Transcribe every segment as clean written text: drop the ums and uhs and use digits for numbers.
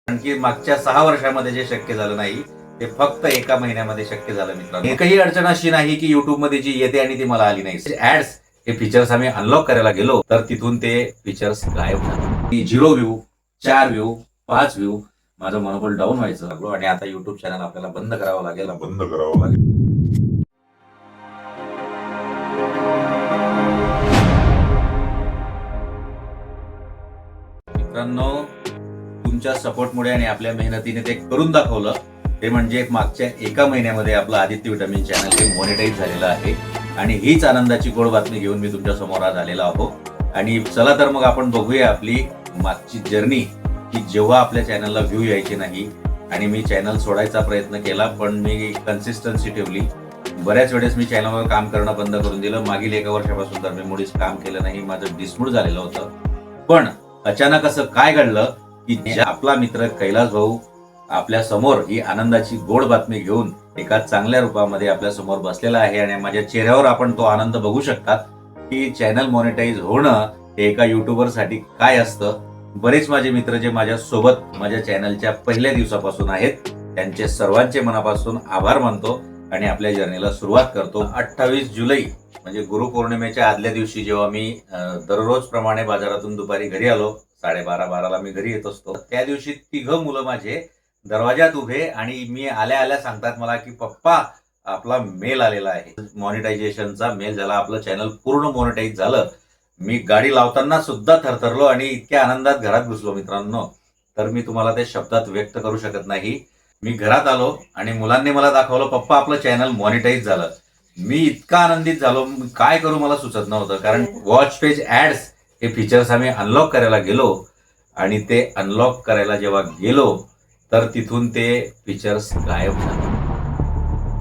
कारण की मागच्या 6 वर्षामध्ये जे शक्य झालं नाही ते फक्त एका महिन्यामध्ये शक्य झालं मित्रांनो. एकही अडचण अशी नाही की युट्यूब मध्ये जी येते आणि ती मला आली नाही. ऍड्स हे फीचर्स आम्ही अनलॉक करायला गेलो तर तिथून ते फीचर्स गायब झाले. 0 व्ह्यू, 4 व्ह्यू, 5 व्ह्यू, माझं मनोबल डाऊन व्हायचं लागलो आणि आता युट्यूब चॅनल आपल्याला बंद करावं लागेल. मित्रांनो, तुमच्या सपोर्टमुळे आणि आपल्या मेहनतीने ते करून दाखवलं. ते म्हणजे मागच्या एका महिन्यामध्ये आपलं आदित्य विटामिन चॅनल हे मॉनिटाईज झालेलं आहे आणि हीच आनंदाची गोड बातमी घेऊन मी तुमच्या समोर आज आलेलो आहो. आणि चला तर मग आपण बघूया आपली मागची जर्नी, की जेव्हा आपल्या चॅनलला व्ह्यू यायचे नाही आणि मी चॅनल सोडायचा प्रयत्न केला, पण मी कन्सिस्टन्सी ठेवली. बऱ्याच वेळेस मी चॅनलवर काम करणं बंद करून दिलं. मागील 1 वर्षापासून तर मी मुळीच काम केलं नाही, माझं डिसमूड झालेलं होतं. पण अचानक असं काय घडलं की आपला मित्र कैलास भाऊ आपल्या समोर ही आनंदाची गोड बातमी घेऊन एका चांगल्या रूपामध्ये आपल्या समोर बसलेला आहे आणि माझ्या चेहऱ्यावर आपण तो आनंद बघू शकतात की चॅनल मॉनिटाईज होणं हे एका युट्यूबर साठी काय असतं. बरेच माझे मित्र जे माझ्या सोबत माझ्या चॅनलच्या पहिल्या दिवसापासून आहेत, त्यांचे सर्वांचे मनापासून आभार मानतो आणि आपल्या जर्नीला सुरुवात करतो. 28 जुलै म्हणजे गुरुपौर्णिमेच्या आदल्या दिवशी जेव्हा मी दररोज प्रमाणे बाजारातून दुपारी घरी आलो, 12:30-12ला मी घरी येत असतो, त्या दिवशी 3 मुलं माझे दरवाजात उभे आणि मी आल्या आल्या सांगतात मला की पप्पा आपला मेल आलेला आहे, मॉनिटायझेशनचा मेल झाला, आपलं चॅनल पूर्ण मॉनिटाईज झालं. मी गाडी लावताना सुद्धा थरथरलो आणि इतक्या आनंदात घरात घुसलो मित्रांनो, तर मी तुम्हाला ते शब्दात व्यक्त करू शकत नाही. मी घरात आलो आणि मुलांनी मला दाखवलं, पप्पा आपलं चॅनल मॉनिटाईज झालं. मी इतका आनंदित झालो, काय करू मला सुचत नव्हतं. कारण वॉच पेज ऍड्स हे फीचर्स आम्ही अनलॉक करायला गेलो आणि ते अनलॉक करायला जेव्हा गेलो तर तिथून ते फीचर्स गायब झाले.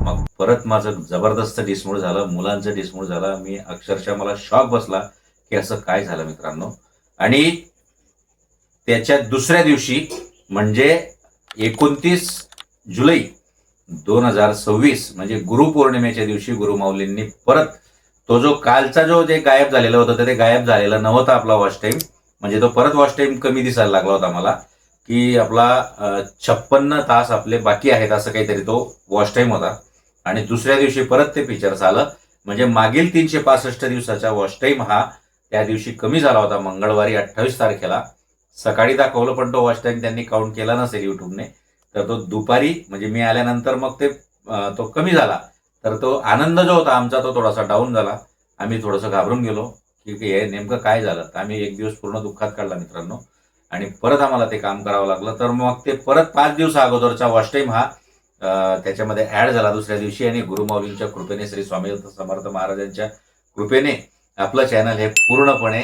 मग परत माझं जबरदस्त डिसमूड झालं, मुलांचं डिसमूड झालं. मी अक्षरशः मला शॉक बसला की असं काय झालं मित्रांनो. आणि त्याच्या दुसऱ्या दिवशी म्हणजे 29 जुलै 2026 म्हणजे गुरुपौर्णिमेच्या दिवशी गुरुमाऊलींनी परत तो जो कालचा जो जे गायब झालेला होता ते गायब झालेला नव्हता आपला वॉच टाइम. म्हणजे तो परत वॉच टाइम कमी दिसायला लागला होता मला, की आपला 56 तास आपले बाकी आहेत असं काहीतरी तो वॉच टाइम होता. आणि दुसऱ्या दिवशी परत ते फीचर्स आलं. म्हणजे मागील 365 दिवसाचा वॉच टाइम हा त्या दिवशी कमी झाला होता. मंगळवारी 28 तारखेला सकाळी दाखवलं, पण तो वॉच टाइम त्यांनी काउंट केला नसेल युट्यूबने, तर तो दुपारी म्हणजे मी आल्यानंतर मग ते तो कमी झाला. तर तो आनंद जो होता आमचा तो थोडासा डाऊन झाला. आम्ही थोडंसं घाबरून गेलो की हे नेमकं काय झालं. तर आम्ही 1 दिवस पूर्ण दुःखात काढला मित्रांनो आणि परत आम्हाला ते काम करावं लागलं. तर मग ते परत 5 दिवसा अगोदरचा वॉच टाइम हा त्याच्यामध्ये ऍड झाला दुसऱ्या दिवशी. आणि गुरुमाऊलींच्या कृपेने, श्री स्वामी समर्थ महाराजांच्या कृपेने आपलं चॅनल हे पूर्णपणे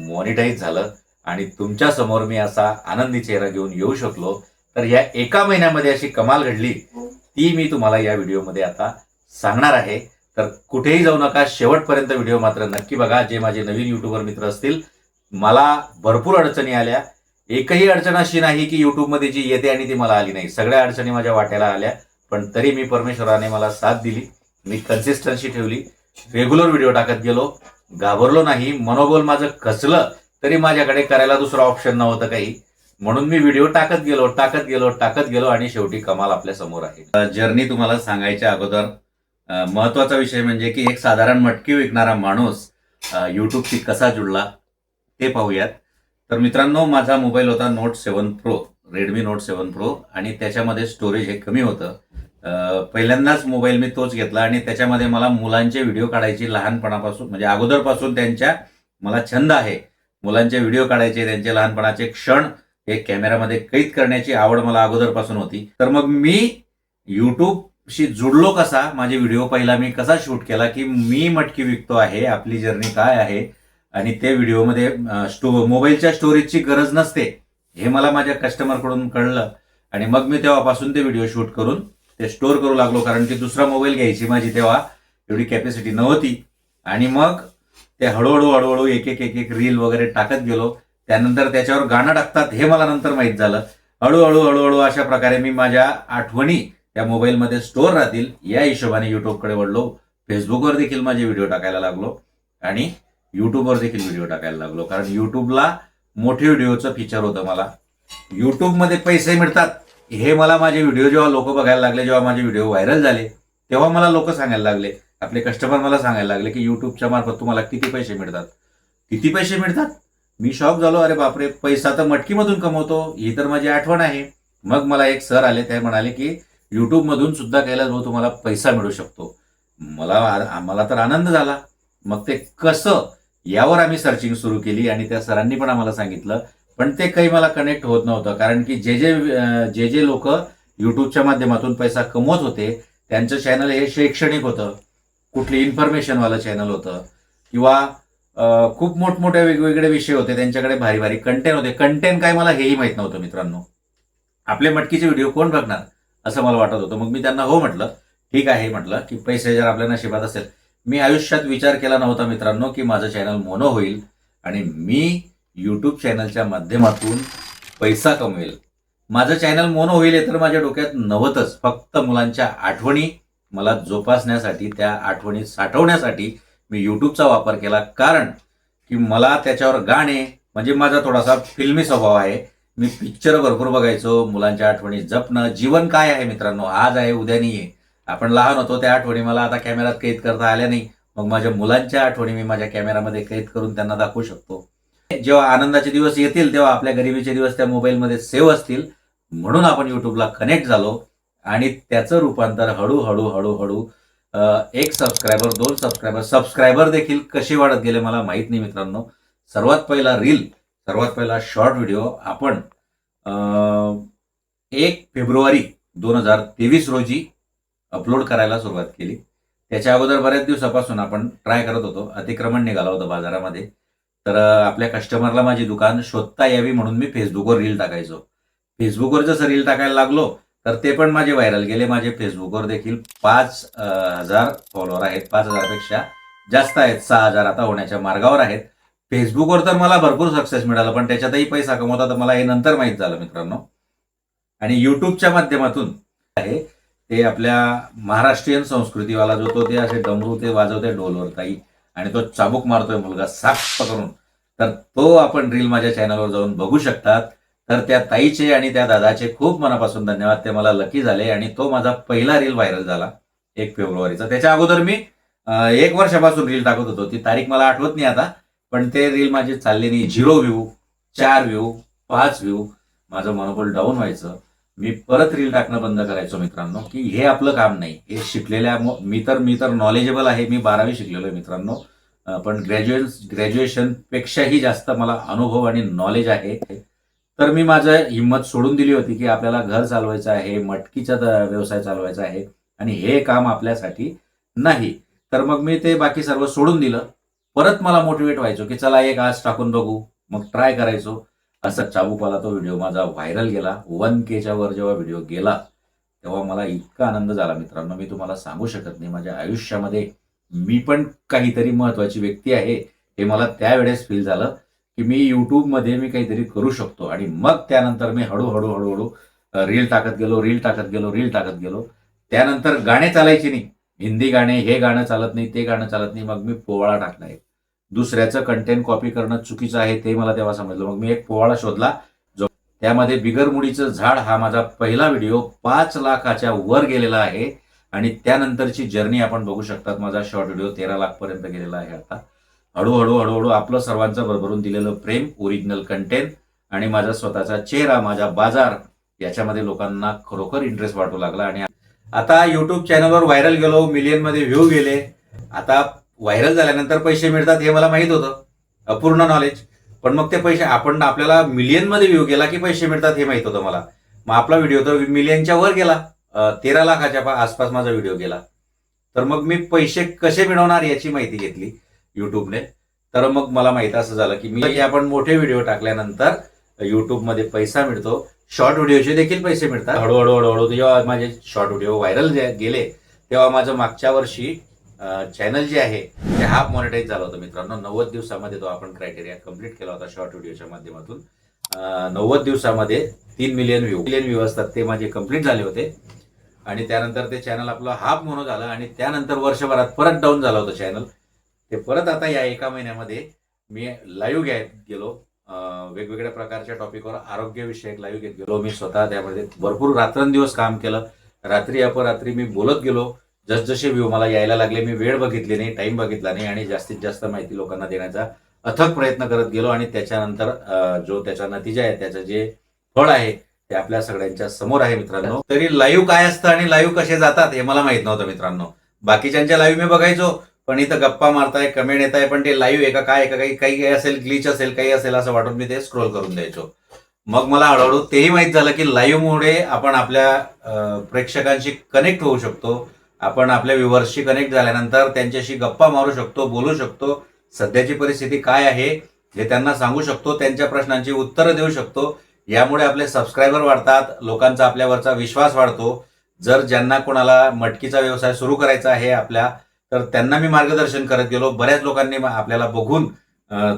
मॉनिटाईज झालं आणि तुमच्या समोर मी असा आनंदी चेहरा घेऊन येऊ शकलो. तर या एका महिन्यामध्ये अशी कमाल घडली ती मी तुम्हाला या व्हिडिओमध्ये आता सांगणार आहे. तर कुठेही जाऊ नका, शेवटपर्यंत व्हिडिओ मात्र नक्की बघा. जे माझे नवीन युट्यूबर मित्र असतील, मला भरपूर अडचणी आल्या, एकही अडचण अशी नाही की युट्यूबमध्ये जी येते आणि ती मला आली नाही. सगळ्या अडचणी माझ्या वाट्याला आल्या, पण तरी मी परमेश्वराने मला साथ दिली. मी कन्सिस्टन्सी ठेवली, रेग्युलर व्हिडिओ टाकत गेलो, घाबरलो नाही. मनोबल माझं खचलं तरी माझ्याकडे करायला दुसरा ऑप्शन नव्हतं काही, म्हणून मी व्हिडिओ टाकत गेलो आणि शेवटी कमाल आपल्या समोर आहे. जर्नी तुम्हाला सांगायच्या अगोदर महत्वाचा विषय म्हणजे की एक साधारण मटकी विकणारा माणूस युट्यूबशी कसा जुळला ते पाहूयात. तर मित्रांनो, माझा मोबाईल होता note 7 pro, Redmi note 7 pro, आणि त्याच्यामध्ये स्टोरेज हे कमी होतं. पहिल्यांदाच मोबाईल मी तोच घेतला आणि त्याच्यामध्ये मला मुलांचे व्हिडिओ काढायची लहानपणापासून म्हणजे अगोदरपासून त्यांच्या मला छंद आहे. मुलांचे व्हिडिओ काढायचे, त्यांचे लहानपणाचे क्षण हे कॅमेरामध्ये कैद करण्याची आवड मला अगोदरपासून होती. तर मग मी युट्यूबशी जुडलो कसा, माझे व्हिडिओ पहिला मी कसा शूट केला की मी मटकी विकतो आहे, आपली जर्नी काय आहे, आणि ते व्हिडिओमध्ये मोबाईलच्या स्टोरेजची गरज नसते हे मला माझ्या कस्टमरकडून कळलं. आणि मग मी तेव्हापासून ते व्हिडिओ शूट करून ते स्टोअर करू लागलो, कारण की दुसरा मोबाईल घ्यायची माझी तेव्हा एवढी कॅपॅसिटी नव्हती. आणि मग ते हळूहळू एक एक रील वगैरे टाकत गेलो. त्यानंतर त्याच्यावर गाणं टाकतात हे मला नंतर माहीत झालं. हळूहळू अशा प्रकारे मी माझ्या आठवणी त्या मोबाईलमध्ये स्टोअर राहतील या हिशोबाने युट्यूबकडे वळलो. फेसबुकवर देखील माझे व्हिडिओ टाकायला लागलो आणि युट्यूबवर देखील व्हिडिओ टाकायला लागलो, कारण युट्यूबला मोठे व्हिडिओचं फीचर होतं मला. युट्यूबमध्ये पैसे मिळतात हे मला माझे व्हिडिओ जेव्हा लोक बघायला लागले, जेव्हा माझे व्हिडिओ व्हायरल झाले, तेव्हा मला लोक सांगायला लागले, आपले कस्टमर मला सांगायला लागले की युट्यूबच्या मार्फत तुम्हाला किती पैसे मिळतात, किती पैसे मिळतात. मी शॉक झालो, अरे बापरे, पैसा तर मटकीमधून कमवतो, ही तर माझी आठवण आहे. मग मला एक सर आले, ते म्हणाले की युट्यूबमधून सुद्धा कैलास भाऊ तुम्हाला पैसा मिळू शकतो. मला तर आनंद झाला. मग ते कसं, यावर आम्ही सर्चिंग सुरू केली आणि त्या सरांनी पण आम्हाला सांगितलं. पण ते काही मला कनेक्ट होत नव्हतं, कारण की जे जे लोक युट्यूबच्या माध्यमातून पैसा कमवत होते त्यांचं चॅनल हे शैक्षणिक होतं, कुठली इन्फॉर्मेशनवालं चॅनल होतं, किंवा खूप मोठमोठे वेगवेगळे विषय होते, त्यांच्याकडे भारी भारी कंटेंट होते. कंटेंट काय मला हेही माहित नव्हतं मित्रांनो. आपले मटकीचे व्हिडिओ कोण बघणार असं मला वाटत होतं. मग मी त्यांना हो म्हटलं, ठीक आहे म्हटलं, की पैसे जर आपल्या नशिबात असेल. मी आयुष्यात विचार केला नव्हता मित्रांनो की माझं चॅनल मोनो होईल आणि मी युट्यूब चॅनलच्या माध्यमातून पैसा कमवेल. माझं चॅनल मोनो होईल तर माझ्या डोक्यात नव्हतंच. फक्त मुलांच्या आठवणी मला जोपासण्यासाठी, त्या आठवणी साठवण्यासाठी मी युट्यूबचा वापर केला. कारण की मला त्याच्यावर गाणे, म्हणजे माझा थोडासा फिल्मी स्वभाव आहे, मी पिक्चर भरपूर बघायचो. मुलांच्या आठवणी जपणं, जीवन काय आहे मित्रांनो, आज आहे उद्या नाही आहे. आपण लहान होतो त्या आठवणी मला आता कॅमेऱ्यात कैद करता आल्या नाही. मग माझ्या मुलांच्या आठवणी मी माझ्या कॅमेरामध्ये कैद करून त्यांना दाखवू शकतो. जेव्हा आनंदाचे दिवस येतील तेव्हा आपल्या गरिबीचे दिवस त्या मोबाईलमध्ये सेव्ह असतील. म्हणून आपण युट्यूबला कनेक्ट झालो आणि त्याचं रूपांतर हळूहळू हळूहळू एक सबस्क्रायबर, 2 सबस्क्रायबर देखील कसे वाढत गेले मला माहित नाही मित्रांनो. सर्वात पहिला रील, सर्वात पहिला शॉर्ट व्हिडिओ आपण 1 फेब्रुवारी 2023 रोजी अपलोड करायला सुरुवात केली. त्याच्या अगोदर बऱ्याच दिवसापासून आपण ट्राय करत होतो. अतिक्रमण निघालं होतं बाजारामध्ये, तर आपल्या कस्टमरला माझी दुकान शोधता यावी म्हणून मी फेसबुकवर रील टाकायचो. फेसबुकवर जसं रील टाकायला लागलो तर ते पण माझे व्हायरल गेले. माझे फेसबुकवर देखील 5,000 फॉलोअर आहेत. 5,000 पेक्षा जास्त आहेत, 6,000 आता होण्याच्या मार्गावर आहेत. फेसबुकवर तर मला भरपूर सक्सेस मिळाला, पण त्याच्यातही पैसा कमवता तर मला हे नंतर माहीत झालं मित्रांनो. आणि युट्यूबच्या माध्यमातून आहे ते आपल्या महाराष्ट्रीयन संस्कृतीवाला जो तो, ते असे डमरू ते वाजवते ढोलवर ताई, आणि तो चाबूक मारतोय मुलगा साप पकडून, तर तो आपण रील माझ्या चॅनलवर जाऊन बघू शकतात. तर त्या ताईचे आणि त्या दादाचे खूप मनापासून धन्यवाद, ते मला लकी झाले. आणि तो माझा पहिला रील व्हायरल झाला 1 फेब्रुवारीचा. त्याच्या अगोदर मी 1 वर्षापासून रील टाकत होतो, ती तारीख मला आठवत नाही आता, पण ते रील माझे चालले नाही. 0 व्ह्यू, 4 व्ह्यू, 5 व्ह्यू, माझं मनोबल डाऊन व्हायचं. मी परत रील टाकणं बंद करायचो मित्रांनो, की हे आपलं काम नाही. हे शिकलेल्या, मी तर नॉलेजेबल आहे, मी 12वी शिकलेलो आहे मित्रांनो. पण ग्रॅज्युएशन पेक्षाही जास्त मला अनुभव आणि नॉलेज आहे. तर मी माझं हिंमत सोडून दिली होती की आपल्याला घर चालवायचं आहे, मटकीचा व्यवसाय चालवायचा आहे आणि हे काम आपल्यासाठी नाही. तर मग मी ते बाकी सर्व सोडून दिलं. परत मला मोटिवेट व्हायचो की चला एक आज टाकून बघू, मग ट्राय करायचो. असं चाबूकवाला तो व्हिडिओ माझा व्हायरल गेला. 1K वर जेव्हा व्हिडिओ गेला तेव्हा मला इतका आनंद झाला मित्रांनो, मी तुम्हाला सांगू शकत नाही. माझ्या आयुष्यामध्ये मी पण काहीतरी महत्वाची व्यक्ती आहे हे मला त्यावेळेस फील झालं की मी युट्यूबमध्ये मी काहीतरी करू शकतो. आणि मग त्यानंतर मी हळूहळू हळूहळू रील टाकत गेलो. त्यानंतर गाणे चालायचे नाही, हिंदी गाणे, हे गाणं चालत नाही, ते गाणं चालत नाही. मग मी पोवाडा टाकला. दुसऱ्याचं कंटेंट कॉपी करणं चुकीचं आहे ते मला तेव्हा समजलं. मग मी एक पोवाडा शोधला, जो त्यामध्ये बिगर मुडीचं झाड हा माझा पहिला व्हिडिओ 5 लाखाच्या वर गेलेला आहे. आणि त्यानंतरची जर्नी आपण बघू शकतात. माझा शॉर्ट व्हिडिओ 13 लाख पर्यंत गेलेला आहे. आता हळूहळू आपलं सर्वांचं भरभरून दिलेलं प्रेम, ओरिजिनल कंटेंट आणि माझा स्वतःचा चेहरा, माझा बाजार, याच्यामध्ये लोकांना खरोखर इंटरेस्ट वाटू लागला. आणि आता युट्यूब चॅनलवर व्हायरल गेलो, मिलियनमध्ये व्ह्यू गेले. आता व्हायरल झाल्यानंतर पैसे मिळतात हे मला माहित होतं, अपूर्ण नॉलेज. पण मग ते पैसे आपल्याला मिलियनमध्ये व्ह्यू गेला की पैसे मिळतात हे माहित होतं मला. मग आपला व्हिडिओ तर मिलियनच्या वर गेला, 13 लाखाच्या आसपास माझा व्हिडिओ गेला. तर मग मी पैसे कसे मिळवणार याची माहिती घेतली युट्यूबने. तर मग मला माहिती असं झालं की आपण मोठे व्हिडिओ टाकल्यानंतर युट्यूबमध्ये पैसा मिळतो. शॉर्ट व्हिडिओचे देखील पैसे मिळतात. हळूहळू जेव्हा माझे शॉर्ट व्हिडिओ व्हायरल गेले तेव्हा माझं मागच्या वर्षी चॅनल जे आहे ते हाफ मॉनिटाईज झालं होतं मित्रांनो. 90 दिवसामध्ये तो आपण क्रायटेरिया कम्प्लीट केला होता शॉर्ट व्हिडिओच्या माध्यमातून. 90 दिवसामध्ये 3 मिलियन व्ह्यू असतात ते माझे कम्प्लीट झाले होते. आणि त्यानंतर ते चॅनल आपलं हाफ मोनो झालं. आणि त्यानंतर वर्षभरात परत डाऊन झालं होतं चॅनल. ते परत आता या 1 महिन्यामध्ये मी लाईव्ह गेलो वेगवेगळ्या प्रकारच्या टॉपिकवर आरोग्यविषयक लाईव्ह घेत गेलो. मी स्वतः त्यामध्ये भरपूर रात्रंदिवस काम केलं. रात्री अपरात्री मी बोलत गेलो. जसजसे व्ह्यू मला यायला लागले, मी वेळ बघितली नाही, टाइम बघितला नाही आणि जास्तीत जास्त माहिती लोकांना देण्याचा अथक प्रयत्न करत गेलो. आणि त्याच्यानंतर जो त्याचा नतीजा आहे, त्याचं जे फळ आहे ते आपल्या सगळ्यांच्या समोर आहे मित्रांनो. तरी लाईव्ह काय असतं आणि लाईव्ह कसे जातात हे मला माहित नव्हतं मित्रांनो. बाकीच्यांच्या लाईव्ह मी बघायचो, पण इथं गप्पा मारताय, कमेंट येत आहे, पण ते लाईव्ह आहे का काय का काही काही असेल, ग्लिच असेल, काही असेल असं वाटून मी ते स्क्रोल करून द्यायचो. मग मला हळूहळू तेही माहित झालं की लाईव्ह मुळे आपण आपल्या प्रेक्षकांशी कनेक्ट होऊ शकतो. आपण आपल्या व्ह्युअर्सशी कनेक्ट झाल्यानंतर त्यांच्याशी गप्पा मारू शकतो, बोलू शकतो. सध्याची परिस्थिती काय आहे हे त्यांना सांगू शकतो, त्यांच्या प्रश्नांची उत्तरं देऊ शकतो. यामुळे आपले सबस्क्रायबर वाढतात, लोकांचा आपल्यावरचा विश्वास वाढतो. जर ज्यांना कोणाला मटकीचा व्यवसाय सुरू करायचा आहे आपल्या, तर त्यांना मी मार्गदर्शन करत गेलो. बऱ्याच लोकांनी आपल्याला बघून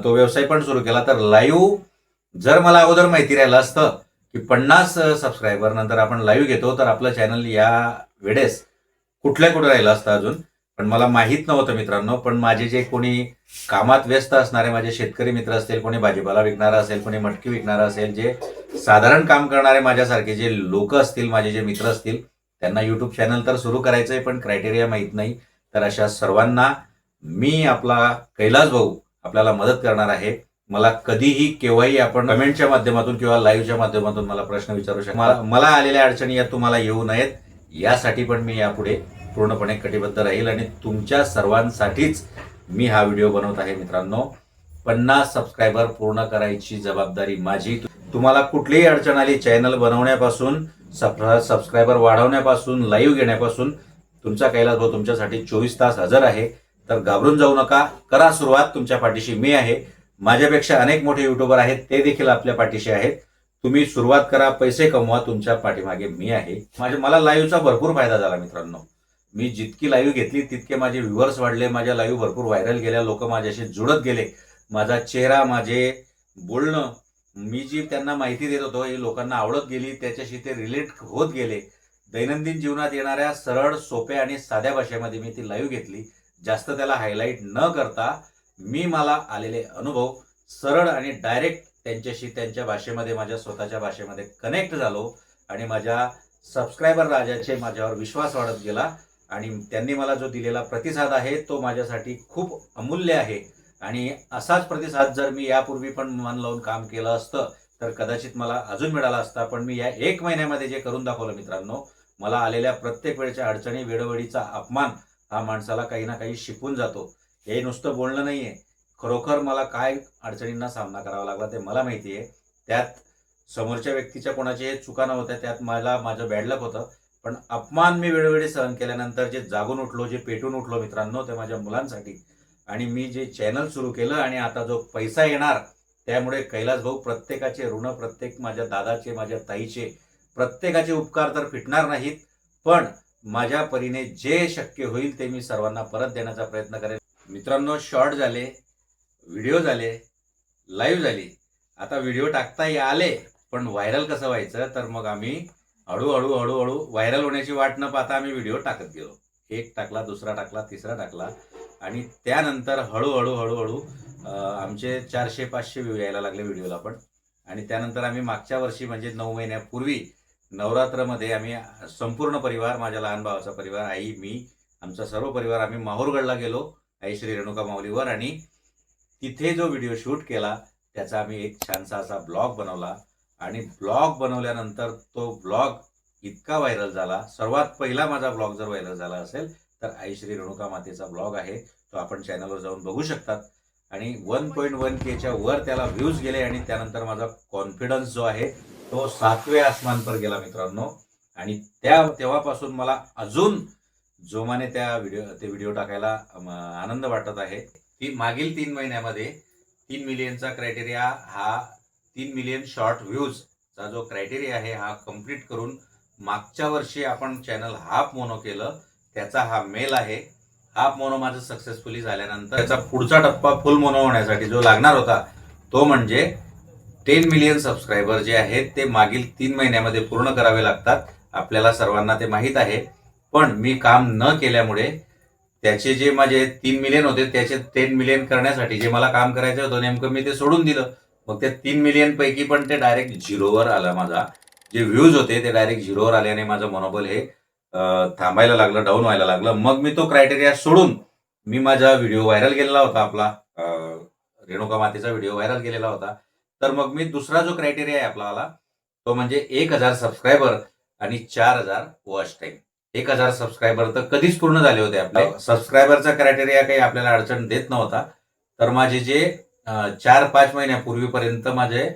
तो व्यवसाय पण सुरू केला. तर लाईव्ह जर मला अगोदर माहिती राहिलं असतं की 50 सबस्क्रायबर नंतर आपण लाईव्ह घेतो, तर आपलं चॅनल या वेळेस कुठे राहिलं असतं अजून. पण मला माहीत नव्हतं मित्रांनो. पण माझे जे कोणी कामात व्यस्त असणारे माझे शेतकरी मित्र असतील, कोणी भाजीपाला विकणारा असेल, कोणी मटकी विकणारा असेल, जे साधारण काम करणारे माझ्यासारखे जे लोक असतील, माझे जे मित्र असतील, त्यांना युट्यूब चॅनल तर सुरू करायचंय पण क्रायटेरिया माहीत नाही. तर अशा सर्वांना मी आपला कैलास भाऊ आपल्याला मदत करणार आहे. मला कधीही केव्हाही आपण कमेंटच्या माध्यमातून किंवा लाईव्हच्या माध्यमातून मला प्रश्न विचारू शकता. मला आलेल्या अडचणी या तुम्हाला येऊ नयेत यासाठी पण मी यापुढे पूर्णपणे कटिबद्ध राहील आणि तुमच्या सर्वांसाठीच मी हा व्हिडिओ बनवत आहे मित्रांनो. 50 सबस्क्रायबर पूर्ण करायची जबाबदारी माझी. तुम्हाला कुठलीही अडचण आली चॅनल बनवण्यापासून, सबस्क्रायबर वाढवण्यापासून, लाईव्ह घेण्यापासून, तुमचा कैलास भाऊ तुमच्यासाठी 24 तास हजर आहे. तर घाबरून जाऊ नका, करा सुरुवात. तुमच्या पाठीशी मी आहे. माझ्यापेक्षा अनेक मोठे युट्यूबर आहेत, ते देखील आपल्या पाठीशी आहेत. तुम्ही सुरुवात करा, पैसे कमवा, तुमच्या पाठीमागे मी आहे. मला लाईव्हचा भरपूर फायदा झाला मित्रांनो. मी जितकी लाईव्ह घेतली तितके माझे व्ह्युअर्स वाढले, माझ्या लाईव्ह भरपूर व्हायरल गेल्या, लोक माझ्याशी जुळत गेले. माझा चेहरा, माझे बोलणं, मी जी त्यांना माहिती देत होतो ही लोकांना आवडत गेली, त्याच्याशी ते रिलेट होत गेले. दैनंदिन जीवनात येणाऱ्या सरळ, सोप्या आणि साध्या भाषेमध्ये मी ती लाईव्ह घेतली. जास्त त्याला हायलाईट न करता मी मला आलेले अनुभव सरळ आणि डायरेक्ट त्यांच्याशी त्यांच्या भाषेमध्ये, माझ्या स्वतःच्या भाषेमध्ये कनेक्ट झालो आणि माझ्या सबस्क्रायबर राजाचे माझ्यावर विश्वास वाढत गेला. आणि त्यांनी मला जो दिलेला प्रतिसाद आहे तो माझ्यासाठी खूप अमूल्य आहे. आणि असाच प्रतिसाद जर मी यापूर्वी पण मन लावून काम केलं असतं तर कदाचित मला अजून मिळाला असता. पण मी या 1 महिन्यामध्ये जे करून दाखवलं मित्रांनो, मला आलेल्या प्रत्येक वेळेच्या अडचणी, वेळोवेळीचा अपमान हा माणसाला काही ना काही शिकवून जातो. हे नुसतं बोलणं नाहीये, खरोखर मला काय अडचणींना सामना करावा लागला ते मला माहिती आहे. त्यात समोरच्या व्यक्तीच्या कोणाचे चुका नव्हत्या, त्यात माझं बॅड लक होतं. पण अपमान मी वेळोवेळी सहन केल्यानंतर जे जागून उठलो, जे पेटून उठलो मित्रांनो, ते माझ्या मुलांसाठी. आणि मी जे चॅनल सुरू केलं आणि आता जो पैसा येणार, त्यामुळे कैलास भाऊ प्रत्येकाचे ऋण, प्रत्येक माझ्या दादाचे, माझ्या ताईचे, प्रत्येकाचे उपकार तर फिटणार नाहीत, पण माझ्या परीने जे शक्य होईल ते मी सर्वांना परत देण्याचा प्रयत्न करेन. मित्रांनो, शॉर्ट झाले, व्हिडिओ झाले, लाईव्ह झाली, आता व्हिडिओ टाकताही आले, पण व्हायरल कसं व्हायचं, तर मग आम्ही हळूहळू व्हायरल होण्याची वाट न पाहता आम्ही व्हिडिओ टाकत गेलो. एक टाकला, दुसरा टाकला, तिसरा टाकला आणि त्यानंतर हळूहळू आमचे 400-500 व्ह्यू यायला लागले व्हिडिओला पण. आणि त्यानंतर आम्ही मागच्या वर्षी म्हणजे 9 महिन्यापूर्वी नवरात्रमध्ये आम्ही संपूर्ण परिवार, माझ्या लहान भावाचा परिवार, आई, मी, आमचा सर्व परिवार आम्ही माहूरगडला गेलो, आई श्री रेणुका माऊलीवर. आणि तिथे जो व्हिडिओ शूट केला त्याचा आम्ही एक छानसा असा ब्लॉग बनवला. आणि ब्लॉग बनवल्यानंतर तो ब्लॉग इतका व्हायरल झाला. सर्वात पहिला माझा ब्लॉग जर व्हायरल झाला असेल तर आई श्री रेणुका मातेचा ब्लॉग आहे, तो आपण चॅनलवर जाऊन बघू शकतात. आणि 1.1K वर त्याला व्ह्यूज गेले. आणि त्यानंतर माझा कॉन्फिडन्स जो आहे तो 7वे आसमान पर गेला मित्रांनो. आणि तेव्हापासून मला अजून जोमाने ते व्हिडिओ टाकायला आनंद वाटत आहे. मागील 3 महिन्यामध्ये 3 मिलियनचा क्रायटेरिया, हा 3 मिलियन शॉर्ट व्ह्यूजचा जो क्रायटेरिया आहे हा कंप्लीट करून मागच्या वर्षी आपण चॅनल हाफ मोनो केलं, त्याचा हा मेल आहे. हाफ मोनो माझं सक्सेसफुली झाल्यानंतर त्याचा पुढचा टप्पा फुल मोनो होण्यासाठी जो लागणार होता तो म्हणजे 10 मिलियन सबस्क्रायबर जे आहेत ते मागील 3 महिन्यामध्ये पूर्ण करावे लागतात. आपल्याला सर्वांना ते माहीत आहे. पण मी काम न केल्यामुळे त्याचे जे माझे 3 मिलियन होते त्याचे 10 मिलियन करण्यासाठी जे मला काम करायचं होतं नेमकं मी ते सोडून दिलं. मग त्या 3 मिलियन पैकी पण ते डायरेक्ट झिरोवर आला. माझा जे व्ह्यूज होते ते डायरेक्ट झिरोवर आल्याने माझं मनोबल हे थांबायला लागलं, डाऊन व्हायला लागलं. मग मी तो क्रायटेरिया सोडून मी माझा व्हिडिओ व्हायरल गेलेला होता, आपला रेणुका मातेचा व्हिडिओ व्हायरल गेलेला होता. तर मग मी दुसरा जो क्रायटेरिया आहे आपला तो म्हणजे 1,000 सबस्क्रायबर आणि 4,000 वॉच टाईम. 1,000 सबस्क्रायबर तर कधीच पूर्ण झाले होते आपले. सबस्क्रायबरचा क्रायटेरिया काही आपल्याला अडचण देत नव्हता. तर माझे जे 4-5 महिन्यापूर्वीपर्यंत माझे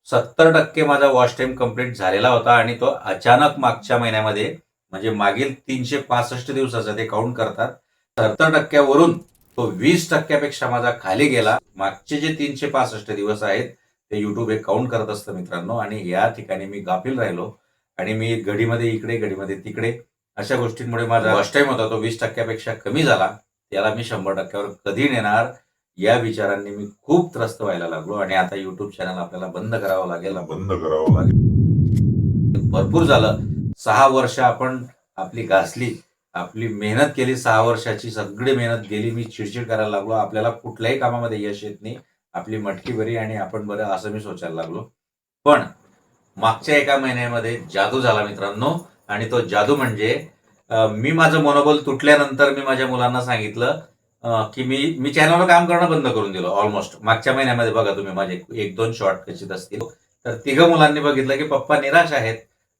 70% माझा वॉच टाइम कंप्लीट झालेला होता आणि तो अचानक मागच्या महिन्यामध्ये म्हणजे मागील 365 दिवसाचा ते काउंट करतात, 70% तो 20% माझा खाली गेला. मागचे जे 365 दिवस आहेत ते युट्यूब हे काउंट करत असतं मित्रांनो. आणि या ठिकाणी मी गाफील राहिलो आणि मी घडीमध्ये इकडे घडीमध्ये तिकडे अशा गोष्टींमुळे माझा वॉच टाइम होता तो 20%पेक्षा कमी झाला. त्याला मी 100%वर कधी नेणार या विचारांनी मी खूप त्रस्त व्हायला लागलो. आणि आता युट्यूब चॅनल आपल्याला बंद करावं लागेल. भरपूर झालं. 6 वर्ष आपण आपली घासली, आपली मेहनत केली. 6 वर्षाची सगळी मेहनत गेली. मी चिडचिड करायला लागलो. आपल्याला कुठल्याही कामामध्ये यश येत नाही. आपली मटकी बरी आणि आपण बरं असं मी सोचायला लागलो. पण मागच्या एका महिन्यामध्ये जादू झाला मित्रांनो. आणि तो जादू म्हणजे मी माझं मनोबल तुटल्यानंतर मी माझ्या मुलांना सांगितलं की मी चॅनलवर काम करणं बंद करून दिलं. ऑलमोस्ट मागच्या महिन्यामध्ये बघा तुम्ही माझे 1-2 शॉर्ट कचित असतील. तर तिघं मुलांनी बघितलं की पप्पा निराश आहेत,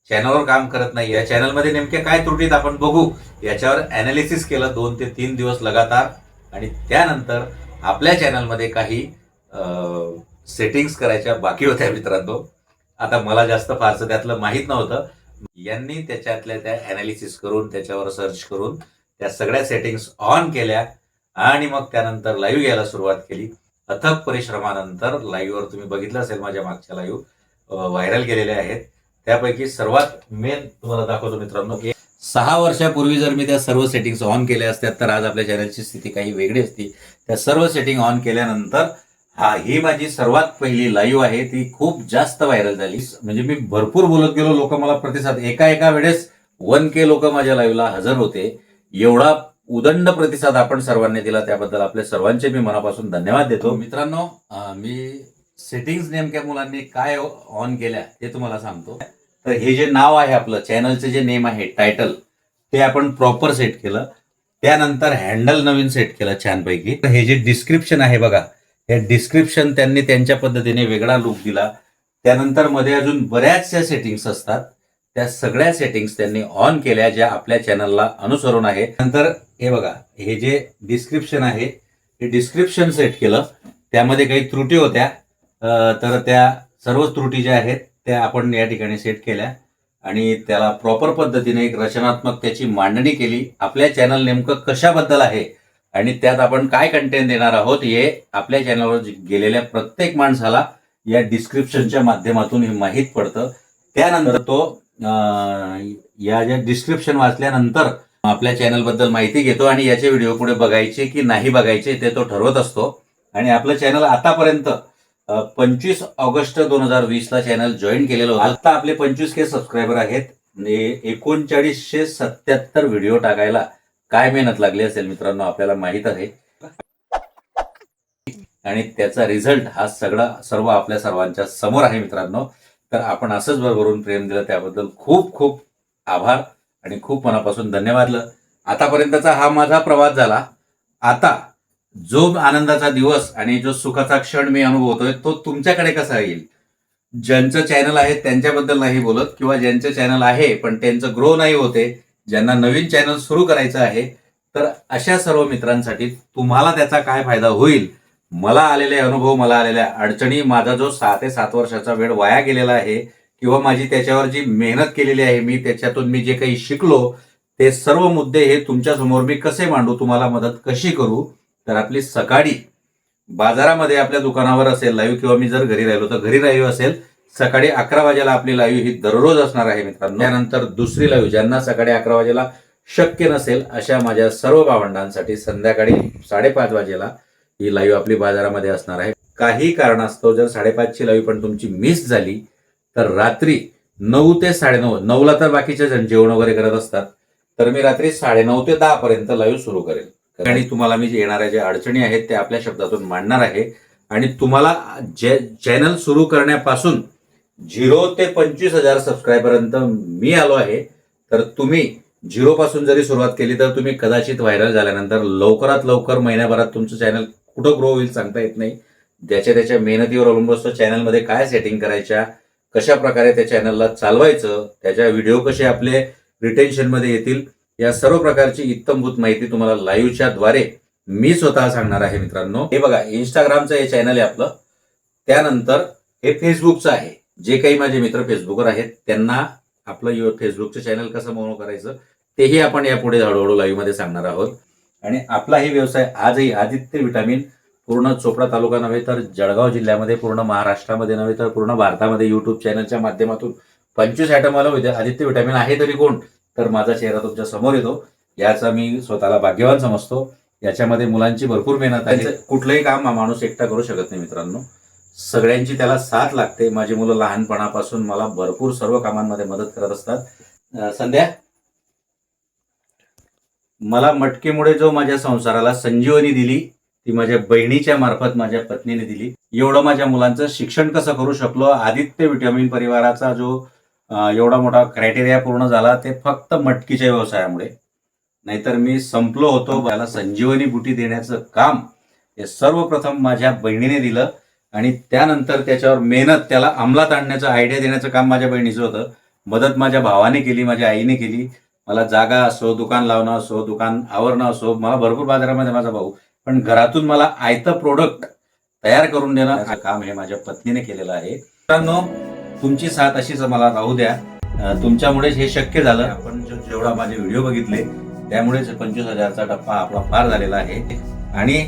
चॅनलवर काम करत नाही. या चॅनलमध्ये नेमक्या काय त्रुटीत आपण बघू याच्यावर अनालिसिस केलं 2 ते 3 दिवस लगातार. आणि त्यानंतर आपल्या चॅनलमध्ये काही सेटिंग्स करायच्या बाकी होत्या मित्रांनो. आता मला जास्त फारसं त्यातलं माहीत नव्हतं. यांनी त्याच्यातल्या त्या अनालिसिस करून त्याच्यावर सर्च करून त्या सगळ्या सेटिंग्स ऑन केल्या आणि मग त्यानंतर लाईव्ह घ्यायला सुरुवात केली. अथक परिश्रमानंतर लाईव्हवर तुम्ही बघितलं असेल माझ्या मागच्या लाईव्ह व्हायरल गेलेल्या आहेत. त्यापैकी सर्वात मेन तुम्हाला दाखवतो मित्रांनो. 6 वर्षापूर्वी जर मी त्या सर्व सेटिंग्स ऑन केल्या असत्या तर आज आपल्या चॅनलची स्थिती काही वेगळी असती. त्या सर्व सेटिंग ऑन केल्यानंतर ही माझी सर्वात पहिली लाईव्ह आहे. ती खूप जास्त व्हायरल झाली. म्हणजे मी भरपूर बोलत गेलो, लोक मला प्रतिसाद. एका वेळेस 1K लोक माझ्या लाईव्हला हजर होते. एवढा उदंड प्रतिसाद आपण सर्वांनी दिला त्याबद्दल आपल्या सर्वांचे मी मनापासून धन्यवाद देतो. मित्रांनो, मी सेटिंग्स नेमक्या मुलांनी काय ऑन केल्या ते तुम्हाला सांगतो. तर हे जे नाव आहे आपलं चॅनलचं जे नेम आहे टायटल ते आपण प्रॉपर सेट केलं. त्यानंतर हँडल नवीन सेट केलं छानपैकी. हे जे डिस्क्रिप्शन आहे बघा, हे डिस्क्रिप्शन त्यांनी त्यांच्या पद्धतीने वेगळा लुक दिला. त्यानंतर मध्ये अजून बऱ्याचशा सेटिंग्स असतात, त्या सगळ्या सेटिंग्स त्यांनी ऑन केल्या ज्या आपल्या चॅनलला अनुसरून आहे. नंतर हे बघा, हे जे डिस्क्रिप्शन आहे हे डिस्क्रिप्शन सेट केलं. त्यामध्ये काही त्रुटी होत्या, तर त्या सर्व त्रुटी ज्या आहेत त्या आपण या ठिकाणी सेट केल्या आणि त्याला प्रॉपर पद्धतीने एक रचनात्मक त्याची मांडणी केली. आपल्या चॅनल नेमकं कशाबद्दल आहे आणि त्यात आपण काय कंटेंट देणार आहोत हे आपल्या चॅनलवर गेलेल्या प्रत्येक माणसाला या डिस्क्रिप्शनच्या माध्यमातून हे माहीत पडतं. त्यानंतर तो या ज्या डिस्क्रिप्शन वाचल्यानंतर आपल्या चॅनलबद्दल माहिती घेतो आणि याचे व्हिडिओ पुढे बघायचे की नाही बघायचे ते तो ठरवत असतो. आणि आपलं चॅनल आतापर्यंत 25 ऑगस्ट 2020 ला चॅनल जॉईन केलेलं होतं. आता आपले 25K सबस्क्रायबर आहेत. 3977 व्हिडिओ टाकायला काय मेहनत लागली असेल मित्रांनो आपल्याला माहित आहे. आणि त्याचा रिझल्ट हा सर्व आपल्या सर्वांच्या समोर आहे मित्रांनो. तर आपण असंच भरभरून प्रेम दिलं त्याबद्दल खूप खूप आभार आणि खूप मनापासून धन्यवाद. आतापर्यंतचा हा माझा प्रवास झाला. आता जो आनंदाचा दिवस आणि जो सुखाचा क्षण मी अनुभवतोय तो तुमच्याकडे कसा येईल. ज्यांचं चॅनल आहे त्यांच्याबद्दल नाही बोलत, किंवा ज्यांचं चॅनल आहे पण त्यांचं ग्रो नाही होते, ज्यांना नवीन चॅनल सुरू करायचं आहे, तर अशा सर्व मित्रांसाठी तुम्हाला त्याचा काय फायदा होईल. मला आलेले अनुभव, मला आलेल्या अडचणी, माझा जो 6 ते 7 वर्षाचा वेळ वाया गेलेला आहे किंवा माझी त्याच्यावर जी मेहनत केलेली आहे, मी त्याच्यातून मी जे काही शिकलो ते सर्व मुद्दे हे तुमच्या समोर मी कसे मांडू, तुम्हाला मदत कशी करू. तर आपली सकाळी बाजारामध्ये आपल्या दुकानावर असेल लाईव्ह, किंवा मी जर घरी राहिलो तर घरी लाईव्ह असेल. सकाळी 11 वाजेला आपली लाईव्ह ही दररोज असणार आहे मित्रांनो. त्यानंतर दुसरी लाईव्ह ज्यांना सकाळी 11 वाजेला शक्य नसेल अशा माझ्या सर्व भावंडांसाठी संध्याकाळी 5:30 वाजेला ही लाईव्ह आपली बाजारामध्ये असणार आहे. काही कारणास्तव जर 5:30ची लाईव्ह पण तुमची मिस झाली तर रात्री 9 ते 9:30, 9ला तर बाकीचे जण जेवण वगैरे करत असतात, तर मी रात्री 9:30 ते 10 पर्यंत लाईव्ह सुरू करेल. आणि तुम्हाला मी येणाऱ्या ज्या अडचणी आहेत त्या आपल्या शब्दातून मांडणार आहे आणि तुम्हाला चॅनल सुरू करण्यापासून 0 ते 25,000 सबस्क्रायबरपर्यंत मी आलो आहे. तर तुम्ही 0 पासून जरी सुरुवात केली तर तुम्ही कदाचित व्हायरल झाल्यानंतर लवकरात लवकर महिन्याभरात तुमचं चॅनल कुठं ग्रो होईल सांगता येत नाही. त्याच्या मेहनतीवर अवलंबून असतो. चॅनलमध्ये काय सेटिंग करायच्या, कशा प्रकारे त्या चॅनलला चालवायचं, त्याच्या व्हिडिओ कसे आपले रिटेन्शनमध्ये येतील, या सर्व प्रकारची इत्तमभूत माहिती तुम्हाला लाईव्हच्या द्वारे मी स्वतः सांगणार आहे मित्रांनो. हे बघा, इंस्टाग्रामचं हे चॅनल आहे आपलं. त्यानंतर हे फेसबुकचं आहे. जे काही माझे मित्र फेसबुकवर आहेत त्यांना आपलं फेसबुकचं चॅनल कसं मोनो करायचं तेही आपण यापुढे हळूहळू लाईव्ह मध्ये सांगणार आहोत. आणि आपलाही व्यवसाय आजही आदित्य विटामिन पूर्ण चोपडा तालुका नव्हे तर जळगाव जिल्ह्यामध्ये, पूर्ण महाराष्ट्रामध्ये नव्हे तर पूर्ण भारतामध्ये युट्यूब चॅनलच्या माध्यमातून 25 आयटम आलं होते. आदित्य विटामिन आहे तरी कोण, तर माझा चेहरा तुमच्या समोर येतो. याचा मी स्वतःला भाग्यवान समजतो. याच्यामध्ये मुलांची भरपूर मेहनत आहे. कुठलंही काम हा माणूस एकटा करू शकत नाही मित्रांनो. सगळ्यांची त्याला साथ लागते. माझी मुलं लहानपणापासून मला भरपूर सर्व कामांमध्ये मदत करत असतात. संध्या, मला मटकेमुळे जो माझ्या संसाराला संजीवनी दिली ती माझ्या बहिणीच्या मार्फत माझ्या पत्नीने दिली. एवढं माझ्या मुलांचं शिक्षण कसं करू शकलो, आदित्य विटामिन परिवाराचा जो एवढा मोठा क्रायटेरिया पूर्ण झाला ते फक्त मटकीच्या व्यवसायामुळे. नाहीतर मी संपलो होतो. मला संजीवनी बुटी देण्याचं काम हे सर्वप्रथम माझ्या बहिणीने दिलं आणि त्यानंतर त्याच्यावर मेहनत, त्याला अंमलात आणण्याचं, आयडिया देण्याचं काम माझ्या बहिणीचं होतं. मदत माझ्या भावाने केली, माझ्या आईने केली. मला जागा असो, दुकान लावणं असो, दुकान आवरणं असो, मला भरपूर बाजारामध्ये माझा भाऊ, पण घरातून मला आयतं प्रोडक्ट तयार करून देणं काम हे माझ्या पत्नीने केलेलं आहे. मित्रांनो, तुमची साथ अशीच मला राहू द्या. तुमच्यामुळेच हे शक्य झालं. आपण जेवढा माझे व्हिडिओ बघितले त्यामुळेच 25,000चा टप्पा आपला पार झालेला आहे. आणि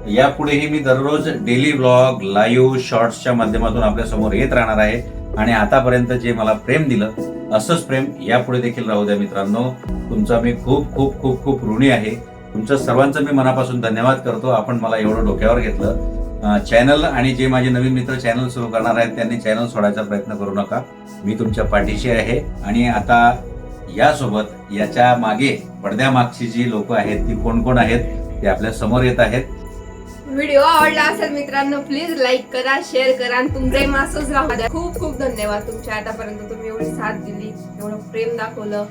यापुढेही मी दररोज डेली ब्लॉग, लाईव्ह, शॉर्ट्सच्या माध्यमातून आपल्या समोर येत राहणार आहे. आणि आतापर्यंत जे मला प्रेम दिलं असंच प्रेम यापुढे देखील राहू द्या मित्रांनो. तुमचा मी खूप खूप खूप खूप ऋणी आहे. तुमच्या सर्वांचं मी मनापासून धन्यवाद करतो. आपण मला एवढं डोक्यावर घेतलं. चॅनल आणि जे माझे नवीन मित्र चॅनल सुरू करणार आहेत त्यांनी चॅनल सोडायचा प्रयत्न करू नका. मी तुमच्या पाठीशी आहे. आणि आता यासोबत याच्या मागे, पडद्यामागची जी लोक आहेत ती कोण कोण आहेत ते आपल्या समोर येत आहेत. व्हिडिओ आवडला असेल मित्रांनो, प्लीज लाईक करा, शेअर करा आणि तुमचे मासच राहू द्या. खूप खूप धन्यवाद तुमच्या. आतापर्यंत तुम्ही एवढी साथ दिली, एवढं प्रेम दाखवलं.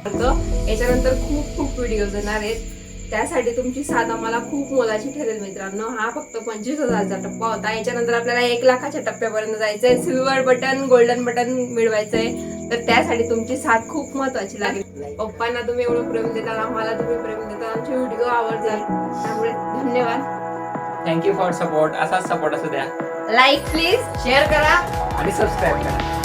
याच्यानंतर खूप खूप व्हिडिओ येणार आहेत. त्यासाठी तुमची साथ आम्हाला खूप मोलाची ठरेल मित्रांनो. हा फक्त 25,000चा टप्पा होता. याच्यानंतर आपल्याला 1 लाखाच्या टप्प्यापर्यंत जायचंय. सिल्वर बटन, गोल्डन बटन मिळवायचंय. तर त्यासाठी तुमची साथ खूप महत्वाची लागेल. पप्पांना तुम्ही एवढं प्रेम देता, आम्हाला तुम्ही प्रेम देता, आमचे व्हिडिओ आवडतात. त्यामुळे धन्यवाद. Thank you for support. असाच सपोर्ट असू द्या. लाईक प्लीज, शेअर करा आणि सबस्क्राईब करा.